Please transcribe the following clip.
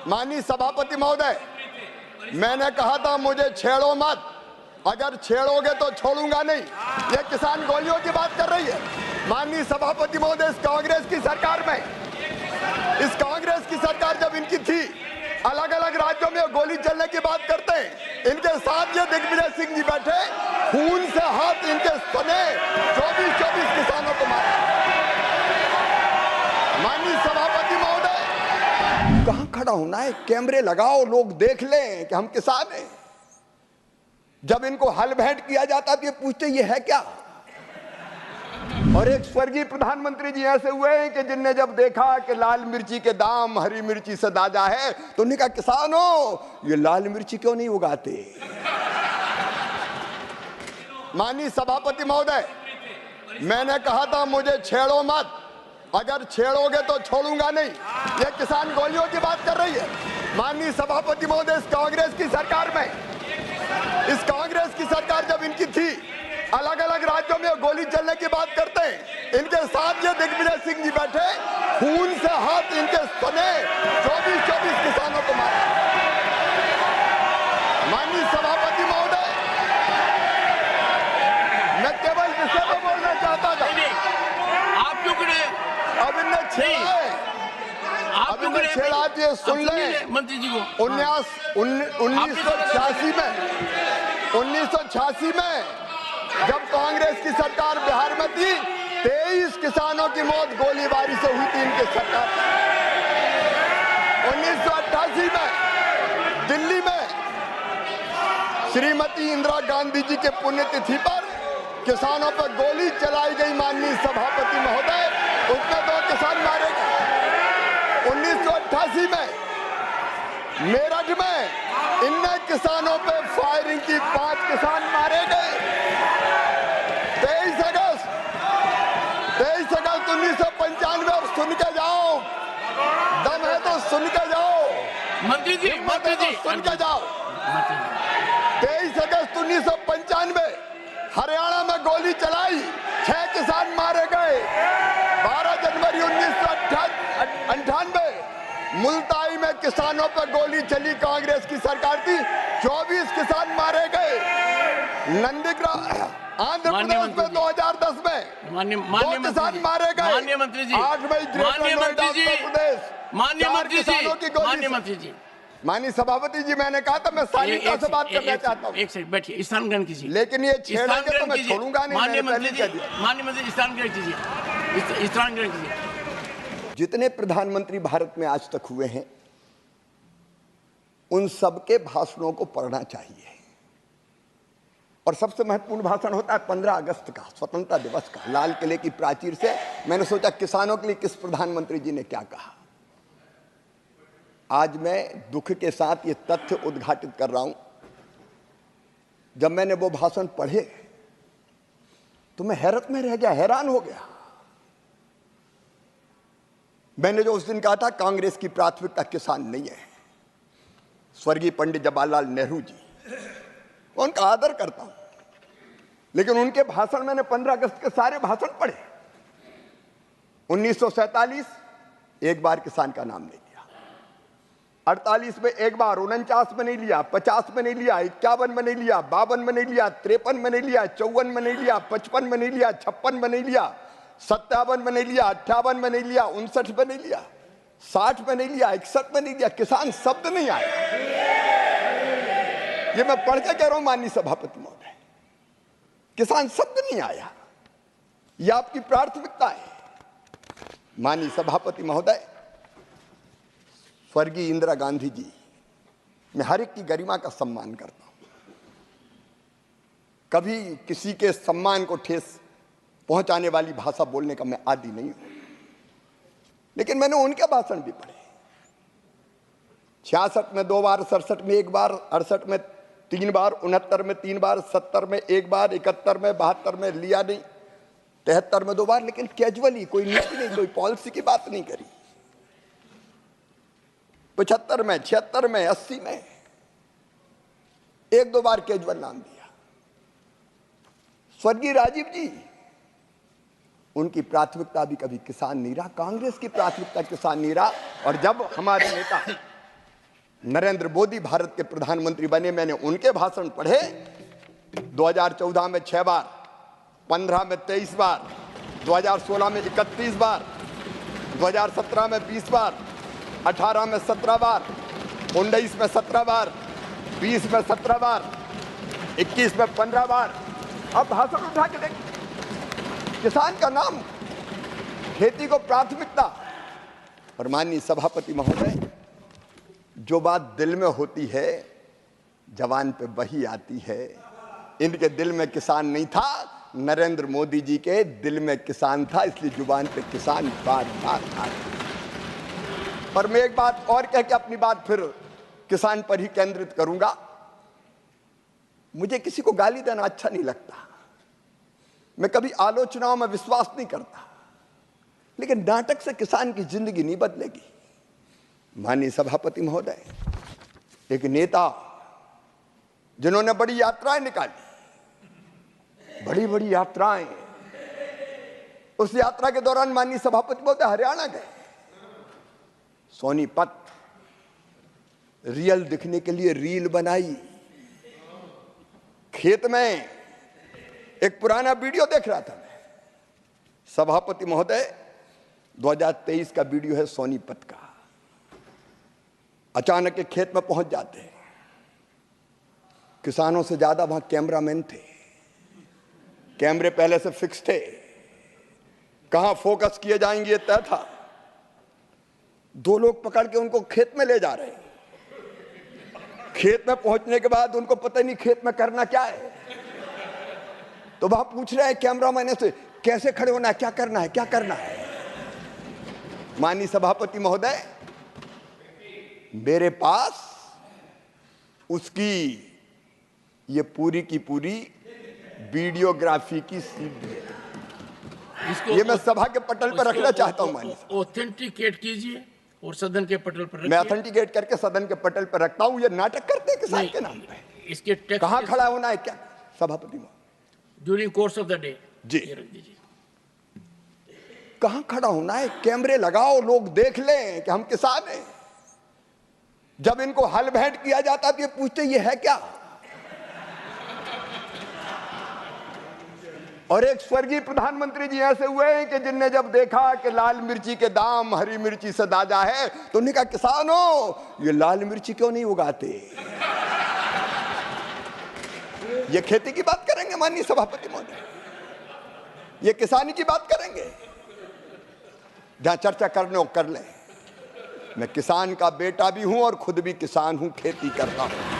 माननीय सभापति महोदय, मैंने कहा था मुझे छेड़ो मत, अगर छेड़ोगे तो छोड़ूंगा नहीं। ये किसान गोलियों की बात कर रही है। माननीय सभापति महोदय, इस कांग्रेस की सरकार जब इनकी थी, अलग अलग राज्यों में गोली चलने की बात करते हैं। इनके साथ ये दिग्विजय सिंह जी बैठे, खून से हाथ इनके सने 24 किसानों को मारा। माननीय सभापति महोदय, कहां खड़ा होना है? कैमरे लगाओ, लोग देख लें कि हम किसान हैं। जब इनको हल भेंट किया जाता तो ये पूछते ये है क्या? और एक स्वर्गीय प्रधानमंत्री जी ऐसे हुए हैं कि जिनने जब देखा कि लाल मिर्ची के दाम हरी मिर्ची से दादा है, तो उन्होंने कहा किसानों ये लाल मिर्ची क्यों नहीं उगाते? माननीय सभापति महोदय, मैंने कहा था मुझे छेड़ो मत, अगर छेड़ोगे तो छोड़ूंगा नहीं। ये किसान गोलियों की बात कर रही है। माननीय सभापति महोदय, इस कांग्रेस की सरकार जब इनकी थी, अलग अलग राज्यों में गोली चलने की बात करते हैं। इनके साथ ये दिग्विजय सिंह जी बैठे, खून से हाथ इनके सने 24 किसानों को मारा। माननीय सभापति महोदय, मैं केवल विषय को बोलना चाहता था। आप क्यों खड़े? अब इनने छेड़ा है, अब इनने छेड़ा, ये सुन ले मंत्री जी को। 1986 में जब कांग्रेस की सरकार बिहार में थी, 23 किसानों की मौत गोलीबारी से हुई थी इनकी सरकार। 1988 में दिल्ली में श्रीमती इंदिरा गांधी जी के पुण्यतिथि पर किसानों पर गोली चलाई गई। माननीय सभापति महोदय, उसमें 2 किसान मारे गए। 1988 में मेरठ में इनने किसानों पे फायरिंग की, 5 किसान मारे गए। 23 अगस्त 1995, अब सुन के जाओ, दम है तो सुन के जाओ मंत्री जी, सुन के जाओ। 23 अगस्त 1995 हरियाणा में गोली चलाई, 6 किसान मारे गए। 12 जनवरी 1998 मुल्ताई में किसानों पर गोली चली, कांग्रेस की सरकार थी, 24 किसान मारे गए। नंदीग्राम आंध्र प्रदेश में 2010 में 2 किसान मारे गए। 8 मई ग्रेटर नोएडा उत्तर प्रदेश, 4 किसानों की गोली। मंत्री जी, माननीय सभापति जी, मैंने कहा था मैं शालीनता से बात करना चाहता हूँ। एक सेकंड बैठिए, स्थान ग्रहण कीजिए। लेकिन ये छेड़ेंगे तो मैं छोड़ूंगा नहीं। माननीय मंत्री जी, स्थान ग्रहण कीजिए, स्थान ग्रहण कीजिए। जितने प्रधानमंत्री भारत में आज तक हुए हैं, उन सबके भाषणों को पढ़ना चाहिए। और सबसे महत्वपूर्ण भाषण होता है 15 अगस्त का, स्वतंत्रता दिवस का। लाल किले की प्राचीर से मैंने सोचा किसानों के लिए किस प्रधानमंत्री जी ने क्या कहा। आज मैं दुख के साथ ये तथ्य उद्घाटित कर रहा हूं, जब मैंने वो भाषण पढ़े तो मैं हैरत में रह गया, हैरान हो गया। मैंने जो उस दिन कहा था कांग्रेस की प्राथमिकता किसान नहीं है। स्वर्गीय पंडित जवाहरलाल नेहरू जी, उनका आदर करता हूं, लेकिन उनके भाषण मैंने 15 अगस्त के सारे भाषण पढ़े। 1947 एक बार किसान का नाम नहीं लिया, 48 में एक बार, 49 में नहीं लिया, 50 में नहीं लिया, 51 में नहीं लिया, 52 में नहीं लिया, 53 में नहीं लिया, 54 में नहीं लिया, 55 में नहीं लिया, 56 में नहीं लिया, 57 में नहीं लिया, 58 में नहीं लिया, 59 में नहीं लिया, 60 में नहीं लिया, 61 में नहीं लिया। किसान शब्द नहीं आया। ये मैं पढ़ के कह रहा हूं माननीय सभापति महोदय, किसान शब्द नहीं आया। यह आपकी प्राथमिकता है। माननीय सभापति महोदय, स्वर्गीय इंदिरा गांधी जी, मैं हर एक की गरिमा का सम्मान करता हूं, कभी किसी के सम्मान को ठेस पहुंचाने वाली भाषा बोलने का मैं आदी नहीं हूं, लेकिन मैंने उनके भाषण भी पढ़े। 66 में 2 बार, 67 में 1 बार, 68 में 3 बार, 69 में 3 बार, 70 में 1 बार, 71 में, 72 में लिया नहीं, 73 में 2 बार, लेकिन कैजुअली, कोई नीति नहीं, कोई पॉलिसी की बात नहीं करी। 75 में, 76 में, 80 में 1-2 बार कैजुअल नाम दिया। स्वर्गीय राजीव जी, उनकी प्राथमिकता भी कभी किसान नहीं रहा, कांग्रेस की प्राथमिकता किसान नहीं रहा। और जब हमारे नेता नरेंद्र मोदी भारत के प्रधानमंत्री बने, मैंने उनके भाषण पढ़े। 2014 में 6 बार, 15 में 23 बार, 2016 में 31 बार, 2017 में 20 बार, 18 में 17 बार, 19 में 17 बार, 20 में 17 बार, 21 में 15 बार। अब भाषण उठा के देख, किसान का नाम, खेती को प्राथमिकता। और माननीय सभापति महोदय, जो बात दिल में होती है जवान पे वही आती है। इनके दिल में किसान नहीं था, नरेंद्र मोदी जी के दिल में किसान था, इसलिए जुबान पे किसान बार बार आ रहा। और मैं एक बात और कह के अपनी बात फिर किसान पर ही केंद्रित करूंगा। मुझे किसी को गाली देना अच्छा नहीं लगता, मैं कभी आलोचनाओं में विश्वास नहीं करता, लेकिन नाटक से किसान की जिंदगी नहीं बदलेगी। माननीय सभापति महोदय, एक नेता जिन्होंने बड़ी यात्राएं निकाली, बड़ी बड़ी यात्राएं, उस यात्रा के दौरान माननीय सभापति महोदय हरियाणा गए, सोनीपत, रियल दिखने के लिए रील बनाई। खेत में एक पुराना वीडियो देख रहा था मैं, सभापति महोदय 2023 का वीडियो है सोनीपत का। अचानक एक खेत में पहुंच जाते हैं, किसानों से ज्यादा वहां कैमरामैन थे, कैमरे पहले से फिक्स थे, कहां फोकस किए जाएंगे तय था। 2 लोग पकड़ के उनको खेत में ले जा रहे हैं। खेत में पहुंचने के बाद उनको पता नहीं खेत में करना क्या है, तो वहां पूछ रहे हैं कैमरामैन से, कैसे खड़े होना है, क्या करना है, क्या करना है। माननीय सभापति महोदय, मेरे पास उसकी ये पूरी की पूरी वीडियोग्राफी की सीडी है। ये मैं सभा के पटल पर रखना चाहता हूं। माननीय ऑथेंटिकेट कीजिए और सदन के पटल पर मैं ऑथेंटिकेट करके सदन के पटल पर रखता हूं। ये नाटक करते हैं किसान के नाम पे। इसके टेक्स्ट कहां खड़ा होना है, क्या सभापति महोदय during course of the day जी रख दीजिए। कहां खड़ा होना है, कैमरे लगाओ, लोग देख लें कि हम किसान हैं। जब इनको हल भेंट किया जाता तो ये पूछते ये है क्या। और एक स्वर्गीय प्रधानमंत्री जी ऐसे हुए हैं कि जिनने जब देखा कि लाल मिर्ची के दाम हरी मिर्ची से दादा है, तो उन्होंने कहा किसानों ये लाल मिर्ची क्यों नहीं उगाते। ये खेती की बात करेंगे माननीय सभापति महोदय, ये किसानी की बात करेंगे। जहां चर्चा करने हो कर लें। मैं किसान का बेटा भी हूं और खुद भी किसान हूं, खेती करता हूं।